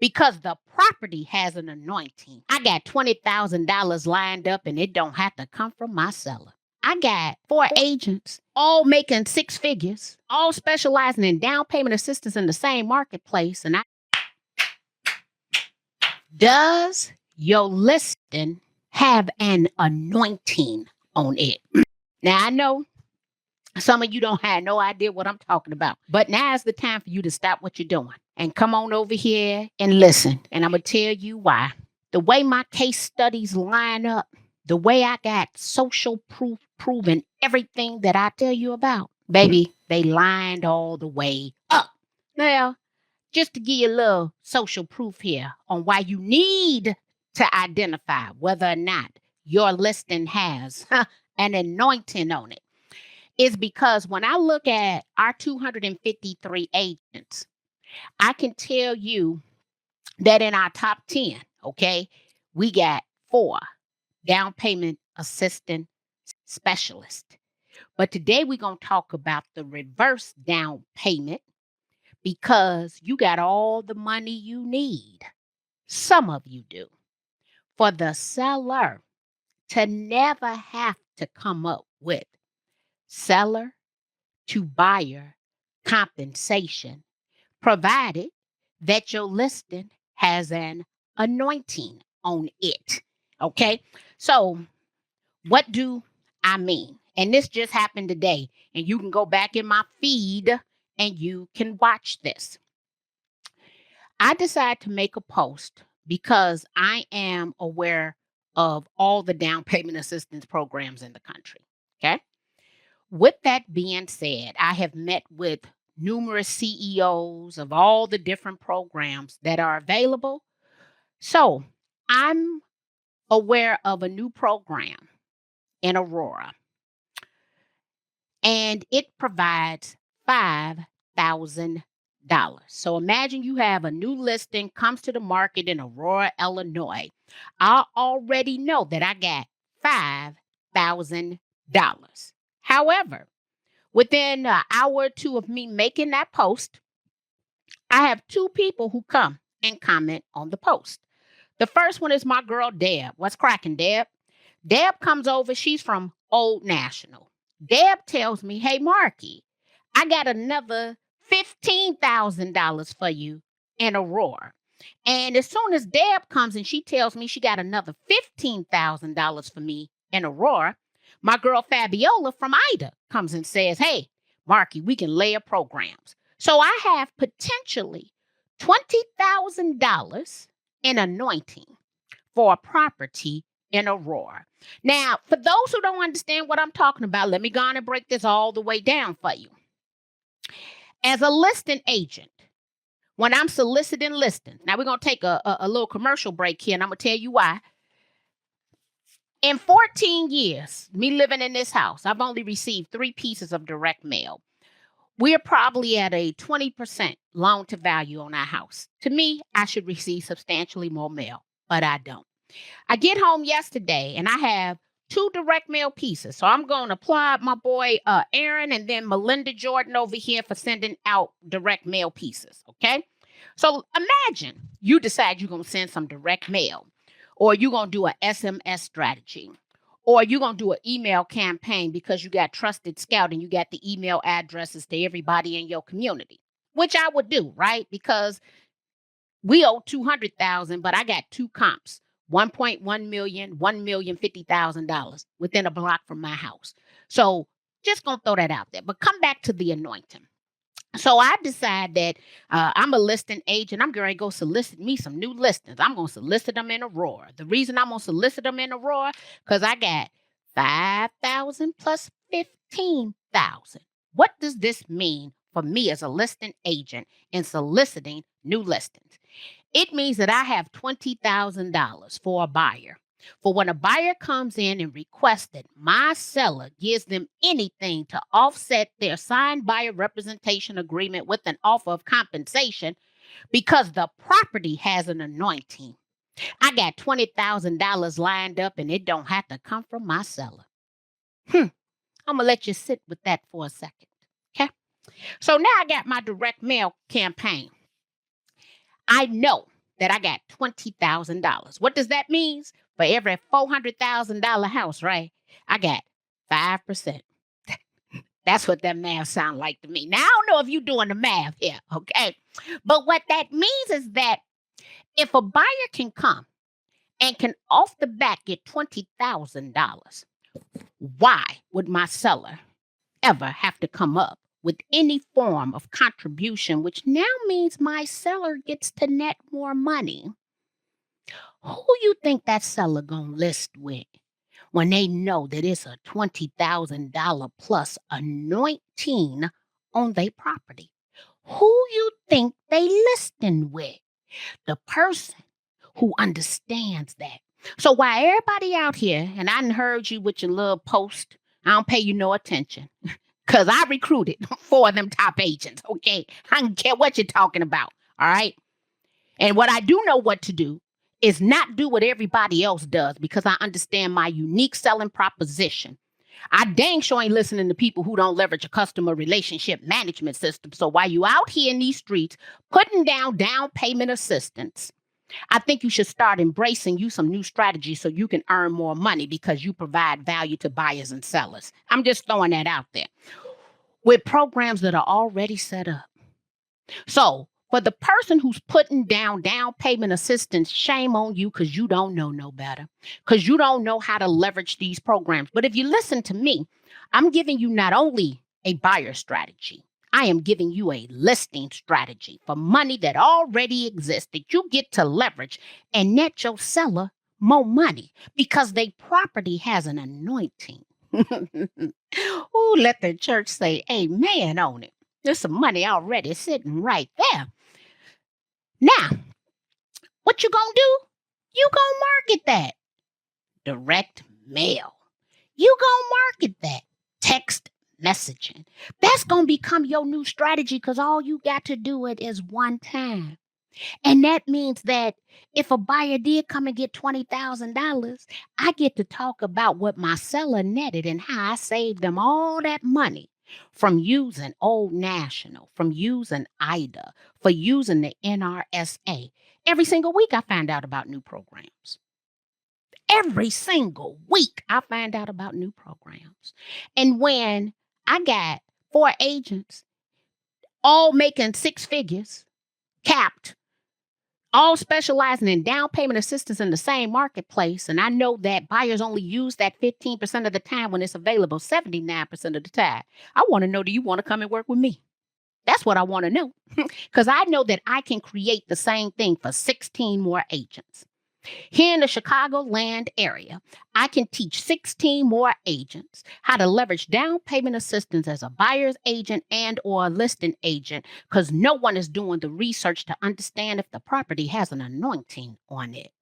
because the property has an anointing. I got $20,000 lined up and it don't have to come from my seller. I got 4 agents, all making 6 figures, all specializing in down payment assistance in the same marketplace. And does your listing have an anointing on it? Now, I know some of you don't have no idea what I'm talking about, but now is the time for you to stop what you're doing and come on over here and listen. And I'm going to tell you why. The way my case studies line up, the way I got social proof proving everything that I tell you about, baby, they lined all the way up. Now, just to give you a little social proof here on why you need to identify whether or not your listing has an anointing on it, is because when I look at our 253 agents, I can tell you that in our top 10, okay, we got 4 down payment assistant specialists. But today we're going to talk about the reverse down payment because you got all the money you need. Some of you do. For the seller to never have to come up with seller to buyer compensation, provided that your listing has an anointing on it. Okay. So what do I mean? And this just happened today, and you can go back in my feed and you can watch this. I decided to make a post because I am aware of all the down payment assistance programs in the country. Okay. With that being said, I have met with numerous CEOs of all the different programs that are available. So I'm aware of a new program in Aurora, and it provides $5,000. So imagine you have a new listing comes to the market in Aurora, Illinois. I already know that I got $5,000. However, within an hour or two of me making that post, I have 2 people who come and comment on the post. The first one is my girl, Deb. What's cracking, Deb? Deb comes over. She's from Old National. Deb tells me, hey, Marky, I got another $15,000 for you in Aurora. And as soon as Deb comes and she tells me she got another $15,000 for me in Aurora, my girl Fabiola from Ida comes and says, hey, Marky, we can layer programs. So I have potentially $20,000 in anointing for a property in Aurora. Now, for those who don't understand what I'm talking about, let me go on and break this all the way down for you. As a listing agent, when I'm soliciting listings, now we're going to take a little commercial break here, and I'm going to tell you why. In 14 years, me living in this house, I've only received 3 pieces of direct mail. We're probably at a 20% loan to value on our house. To me, I should receive substantially more mail, but I don't. I get home yesterday and I have 2 direct mail pieces. So I'm going to applaud my boy Aaron and then Melinda Jordan over here for sending out direct mail pieces. Okay. So imagine you decide you're going to send some direct mail, or you're going to do a SMS strategy, or you're going to do an email campaign because you got Trusted Scout and you got the email addresses to everybody in your community, which I would do, right? Because we owe 200,000, but I got 2 comps, 1.1 million, $1,050,000 within a block from my house. So just going to throw that out there, but come back to the anointing. So I decide that I'm a listing agent. I'm going to go solicit me some new listings. I'm going to solicit them in Aurora. The reason I'm going to solicit them in Aurora, because I got 5,000 plus 15,000. What does this mean for me as a listing agent in soliciting new listings? It means that I have $20,000 for a buyer. For when a buyer comes in and requests that my seller gives them anything to offset their signed buyer representation agreement with an offer of compensation because the property has an anointing. I got $20,000 lined up and it don't have to come from my seller. I'm going to let you sit with that for a second. Okay. So now I got my direct mail campaign. I know that I got $20,000. What does that mean? For every $400,000 house, right? I got 5%. That's what that math sounds like to me. Now, I don't know if you're doing the math here, okay? But what that means is that if a buyer can come and can off the bat get $20,000, why would my seller ever have to come up with any form of contribution, which now means my seller gets to net more money? Who you think that seller gonna list with when they know that it's a $20,000 plus anointing on their property? Who you think they listing with? The person who understands that. So while everybody out here, and I done heard you with your little post, I don't pay you no attention. Cause I recruited 4 of them top agents. Okay. I don't care what you're talking about. All right. And what I do know what to do is not do what everybody else does because I understand my unique selling proposition. I dang sure ain't listening to people who don't leverage a customer relationship management system. So while you out here in these streets putting down payment assistance, I think you should start embracing you some new strategies so you can earn more money because you provide value to buyers and sellers. I'm just throwing that out there with programs that are already set up. So for the person who's putting down payment assistance, shame on you because you don't know no better, because you don't know how to leverage these programs. But if you listen to me, I'm giving you not only a buyer strategy, I am giving you a listing strategy for money that already exists that you get to leverage and net your seller more money because their property has an anointing. Ooh, let the church say amen on it. There's some money already sitting right there. Now, what you gonna do? You gonna market that. Direct mail. You gonna market that. Text messaging. That's gonna become your new strategy because all you got to do it is one time. And that means that if a buyer did come and get $20,000, I get to talk about what my seller netted and how I saved them all that money from using Old National, from using IDA, for using the NRSA. Every single week, I find out about new programs. Every single week, I find out about new programs. And when I got 4 agents, all making 6 figures, capped, all specializing in down payment assistance in the same marketplace. And I know that buyers only use that 15% of the time when it's available, 79% of the time. I want to know, do you want to come and work with me? That's what I want to know. Because I know that I can create the same thing for 16 more agents. Here in the Chicagoland area, I can teach 16 more agents how to leverage down payment assistance as a buyer's agent and or a listing agent because no one is doing the research to understand if the property has an anointing on it.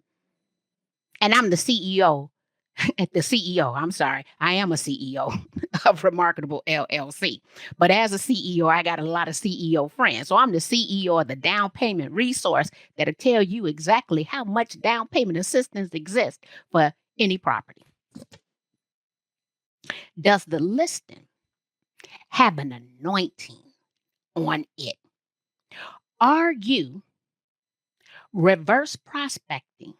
And I'm the CEO. I am a CEO of Remarkable LLC. But as a CEO, I got a lot of CEO friends. So I'm the CEO of the down payment resource that'll tell you exactly how much down payment assistance exists for any property. Does the listing have an anointing on it? Are you reverse prospecting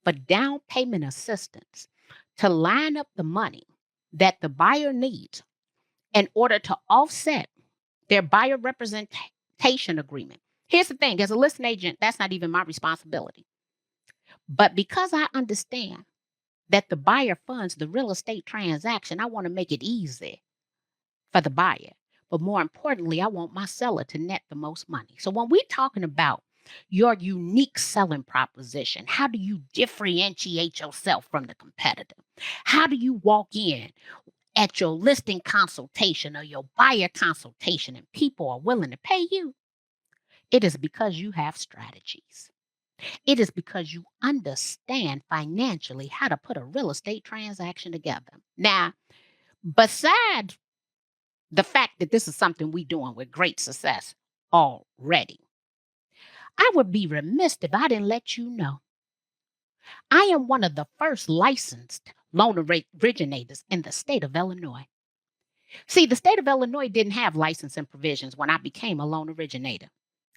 for down payment assistance to line up the money that the buyer needs in order to offset their buyer representation agreement? Here's the thing, as a listing agent, that's not even my responsibility. But because I understand that the buyer funds the real estate transaction, I want to make it easy for the buyer. But more importantly, I want my seller to net the most money. So when we're talking about your unique selling proposition, how do you differentiate yourself from the competitor? How do you walk in at your listing consultation or your buyer consultation and people are willing to pay you? It is because you have strategies. It is because you understand financially how to put a real estate transaction together. Now, besides the fact that this is something we're doing with great success already, I would be remiss if I didn't let you know I am one of the first licensed loan originators in the state of Illinois. See, the state of Illinois didn't have licensing provisions when I became a loan originator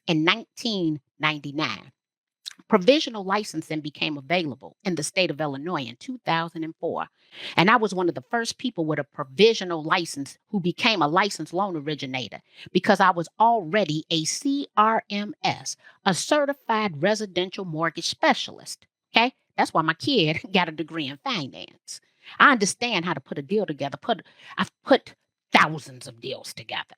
in 1999. Provisional licensing became available in the state of Illinois in 2004. And I was one of the first people with a provisional license who became a licensed loan originator because I was already a CRMS, a certified residential mortgage specialist. Okay. That's why my kid got a degree in finance. I understand how to put a deal together. I've put thousands of deals together.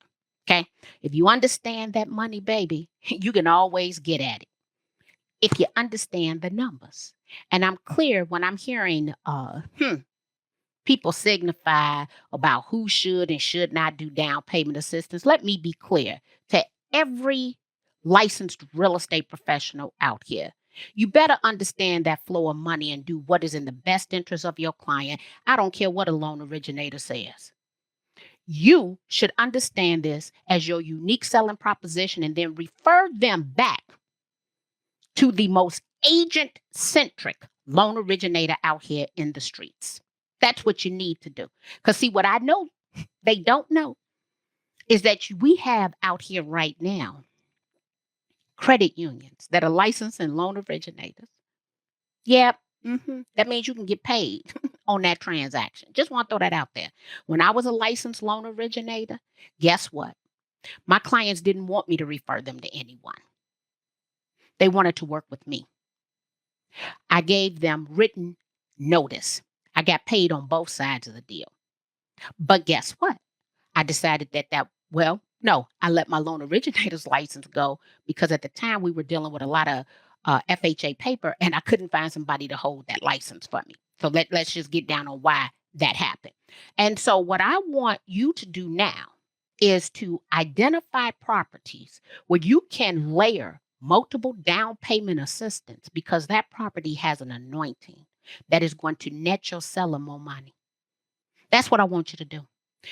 Okay. If you understand that money, baby, you can always get at it if you understand the numbers. And I'm clear when I'm hearing people signify about who should and should not do down payment assistance. Let me be clear to every licensed real estate professional out here. You better understand that flow of money and do what is in the best interest of your client. I don't care what a loan originator says. You should understand this as your unique selling proposition and then refer them back to the most agent centric loan originator out here in the streets. That's what you need to do. Because, see, what I know they don't know is that we have out here right now credit unions that are licensed and loan originators. Yep. That means you can get paid on that transaction. Just want to throw that out there. When I was a licensed loan originator, guess what? My clients didn't want me to refer them to anyone. They wanted to work with me. I gave them written notice. I got paid on both sides of the deal. But guess what? I decided no, I let my loan originator's license go because at the time we were dealing with a lot of FHA paper and I couldn't find somebody to hold that license for me. So let's just get down on why that happened. And so what I want you to do now is to identify properties where you can layer multiple down payment assistance because that property has an anointing that is going to net your seller more money. That's what I want you to do.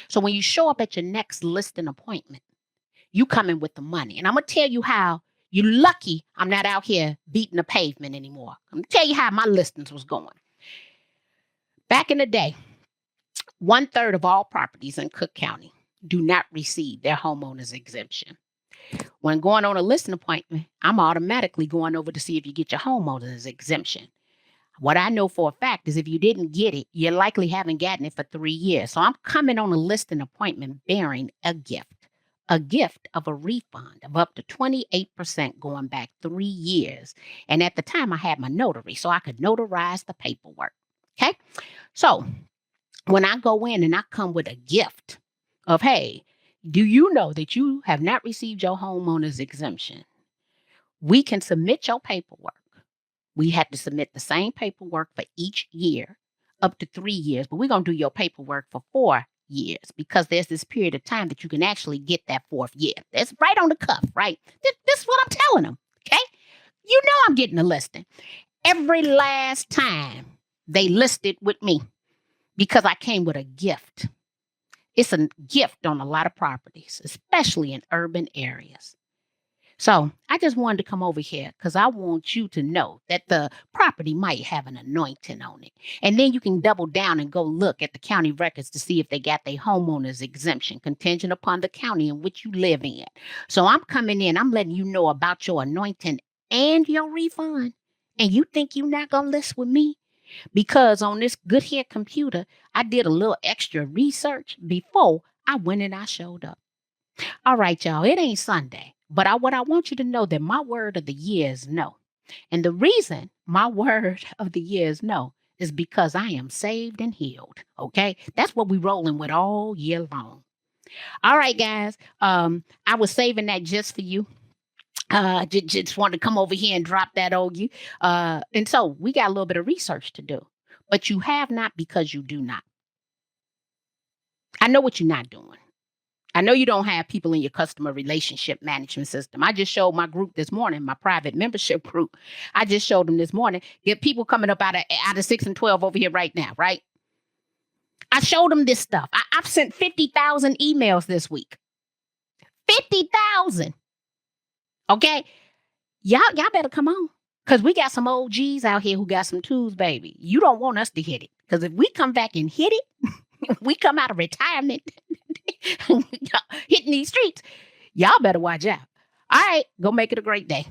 So when you show up at your next listing appointment, you come in with the money. And I'm going to tell you how you're lucky I'm not out here beating the pavement anymore. I'm going to tell you how my listings was going. Back in the day, 1/3 of all properties in Cook County do not receive their homeowner's exemption. When going on a listing appointment, I'm automatically going over to see if you get your homeowner's exemption. What I know for a fact is if you didn't get it, you likely haven't gotten it for 3 years. So I'm coming on a listing appointment bearing a gift of a refund of up to 28% going back 3 years. And at the time I had my notary, so I could notarize the paperwork. Okay. So when I go in and I come with a gift of, hey, do you know that you have not received your homeowner's exemption? We can submit your paperwork. We had to submit the same paperwork for each year, up to 3 years, but we're going to do your paperwork for 4 years because there's this period of time that you can actually get that 4th year. That's right on the cuff, right? This is what I'm telling them, okay? You know I'm getting a listing. Every last time they listed with me because I came with a gift. It's a gift on a lot of properties, especially in urban areas. So I just wanted to come over here because I want you to know that the property might have an anointing on it. And then you can double down and go look at the county records to see if they got their homeowner's exemption contingent upon the county in which you live in. So I'm coming in, I'm letting you know about your anointing and your refund. And you think you're not going to list with me? Because on this good here computer, I did a little extra research before I went and I showed up. All right, y'all, it ain't Sunday, but what I want you to know that my word of the year is no. And the reason my word of the year is no is because I am saved and healed. Okay. That's what we rolling with all year long. All right, guys. I was saving that just for you. Just wanted to come over here and drop that on you. And so we got a little bit of research to do, but you have not because you do not. I know what you're not doing. I know you don't have people in your customer relationship management system. I just showed my group this morning, my private membership group. I just showed them this morning. Get people coming up out of 6 and 12 over here right now, right? I showed them this stuff. I've sent 50,000 emails this week. 50,000. Okay. Y'all better come on. Because we got some OGs out here who got some tools, baby. You don't want us to hit it. Because if we come back and hit it, we come out of retirement hitting these streets. Y'all better watch out. All right. Go make it a great day.